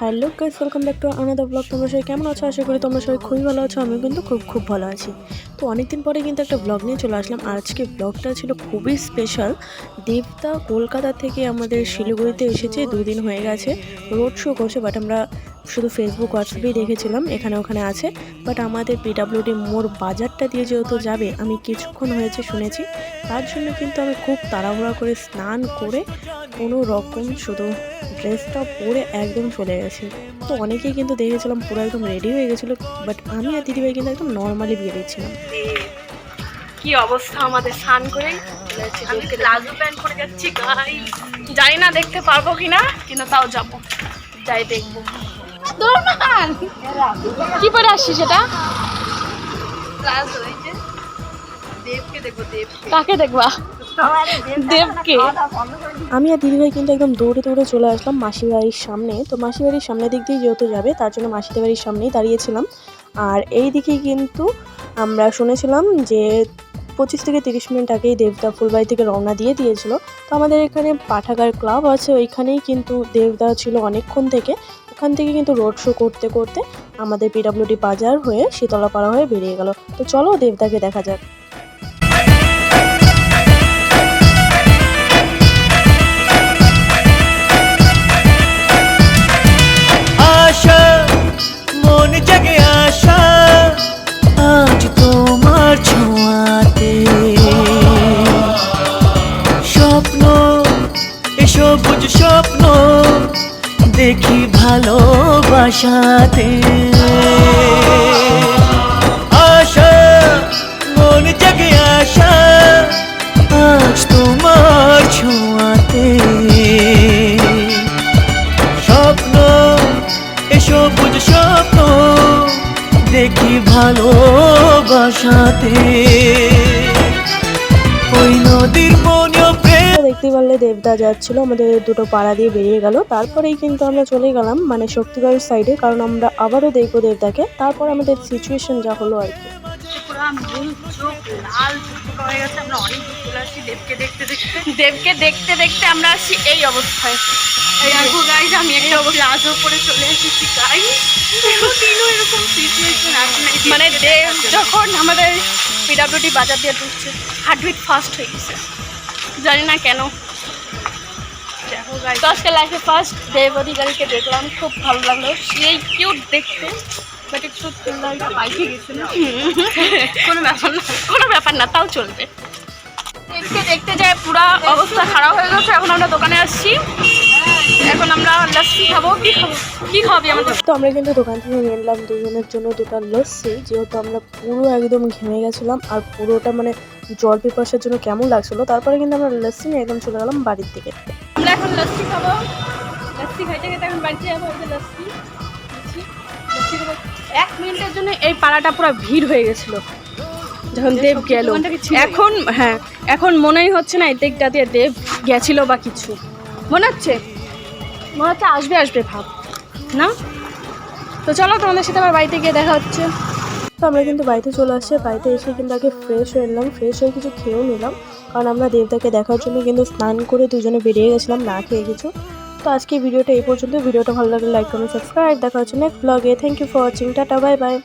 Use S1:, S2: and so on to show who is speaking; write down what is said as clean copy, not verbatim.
S1: Hello guys, welcome back to another blog. তোমরা সবাই কেমন আছো? আশা করি তোমরা সবাই খুবই ভালো আছো। আমি কিন্তু খুব ভালো আছি। তো অনেকদিন পরে কিন্তু একটা ব্লগ নিয়ে চলে আসলাম। আজকে ব্লগটা ছিল খুবই স্পেশাল। দেবদা কলকাতা থেকে আমাদের শিলিগুড়িতে এসেছে, 2 দিন হয়ে গেছে। রোড শো করছে, বাট আমরা শুধু ফেসবুক হোয়াটসঅ্যাপেই দেখেছিলাম এখানে ওখানে আছে। বাট আমাদের পিডাব্লিউডি মোড় বাজারটা দিয়ে যেহেতু যাবে, আমি কিছুক্ষণ হয়েছে শুনেছি, তার জন্য কিন্তু আমি খুব তাড়াহুড়া করে স্নান করে কোনো রকম শুধু ড্রেসটা পরে একদম চলে গেছি। তো অনেকেই কিন্তু দেখেছিলাম পুরো একদম রেডি হয়ে গেছিলো, বাট আমি আর দিদিভাই কিন্তু একদম নর্মালি বেরিয়েছিলাম।
S2: কি অবস্থা আমাদের, স্নান করে আমি প্লাজো প্যান্ট পরে যাচ্ছি গাইস। জানি না দেখতে পারবো কিনা, কিন্তু তাও যাবো, যাই দেখবো। কি পরে আসছিস সেটা? প্লাজো। এই যে দেবকে দেখবো। কাকে দেখবা? দেবকে।
S1: আমি আর দিদিভাই কিন্তু একদম দৌড়ে চলে আসলাম মাসির বাড়ির সামনে। তো মাসির বাড়ির সামনের দিক দিয়ে যেহেতু যাবে, তার জন্য মাসিদের বাড়ির সামনেই দাঁড়িয়েছিলাম। আর এই দিকেই কিন্তু আমরা শুনেছিলাম যে 25 থেকে 30 মিনিট আগেই দেবদা ফুলবাড়ি থেকে রওনা দিয়েছিল। তো আমাদের এখানে পাঠাগার ক্লাব আছে, ওইখানেই কিন্তু দেবদা ছিল অনেকক্ষণ থেকে। ওখান থেকে কিন্তু রোড শো করতে করতে আমাদের পিডাব্লিউডি বাজার হয়ে শীতলাপাড়া হয়ে বেরিয়ে গেল। তো চলো দেবদাকে দেখা যাক।
S3: মন জাগে আশা আজ তোমার ছোঁয়াতে, স্বপ্ন সবুজ স্বপ্ন দেখি ভালোবাসাতে। আশা মন জাগে আশা আজ তোমার ছোঁয়াতে, স্বপ্ন সবুজ স্বপ্ন দেখি ভালোবাসাতে। ওই নদীর মনে প্রেম।
S1: দেখতে পারলে দেবদা যাচ্ছিল, আমাদের দুটো পাড়া দিয়ে বেরিয়ে গেল। তারপরেই কিন্তু আমরা চলে গেলাম মানে শক্তিগড়ের সাইডে, কারণ আমরা আবারও দেখবো দেবদাকে। তারপর আমাদের সিচুয়েশন যা হলো আর কি।
S2: দেবকে দেখতে দেখতে আমরা আসি এই অবস্থায়। দেখো গাইস, আমি একটা প্লাজো পরে চলে এসেছি গাইস। কোনোদিনও এরকম সিচুয়েশন আসে নাই। মানে দেব যখন আমাদের পিডাব্লিউডি বাজার দিয়ে ঢুকছে, হার্টবিট ফাস্ট হয়ে গেছে, জানি না কেন। দেখো গাইস, আজকে লাইফে ফার্স্ট দেব অধিকারীকে দেখলাম, খুব ভালো লাগলো। সেই কিউট দেখতে, বাট একটু বাইকে গেছিল। কোনো ব্যাপার না, তাও চলবে। দেবকে দেখতে যায় পুরা অবস্থা খারাপ হয়ে গেছে। এখন আমরা দোকানে আসছি, এখন আমরা লস্যি খাবো। কি খাবি আমাদের?
S1: তো আমরা কিন্তু দোকান থেকে নিয়ে নিলাম দুজনের জন্য 2টা লস্যি, যেহেতু আমরা পুরো একদম ঘেমে গেছিলাম আর পুরোটা মানে জল পিপাসার জন্য কেমন লাগছিলো। তারপরে কিন্তু আমরা লস্যি নিয়ে একদম চলে গেলাম বাড়ির দিকে।
S2: আমরা এখন লস্যি খাবো, লস্যি খাইতে খাইতে এখন বাড়িতে যাবো। ওই যে লস্যি 1 মিনিটের জন্য এই পাড়াটা পুরো ভিড় হয়ে গেছিলো যখন দেব গেল। এখন মনেই হচ্ছে না এই দিকটা দিয়ে দেব গেছিল বা কিছু। মনে হচ্ছে আসবে ভাব না। তো চলো তোমাদের সাথে আবার বাড়িতে গিয়ে দেখা হচ্ছে।
S1: তো আমরা কিন্তু বাড়িতে চলে আসছি। বাড়িতে এসে কিন্তু আগে ফ্রেশ হয়ে নিলাম, ফ্রেশ হয়ে কিছু খেয়েও নিলাম, কারণ আমরা দেবদাকে দেখার জন্য কিন্তু স্নান করে দুজনে বেরিয়ে গেছিলাম না খেয়ে কিছু। তো আজকে ভিডিওটা এই পর্যন্ত। ভিডিওটা ভালো লাগলে লাইক করুন, সাবস্ক্রাইব। দেখা হচ্ছে নেক্সট ব্লগে। Thank you for watching. Tata, bye by.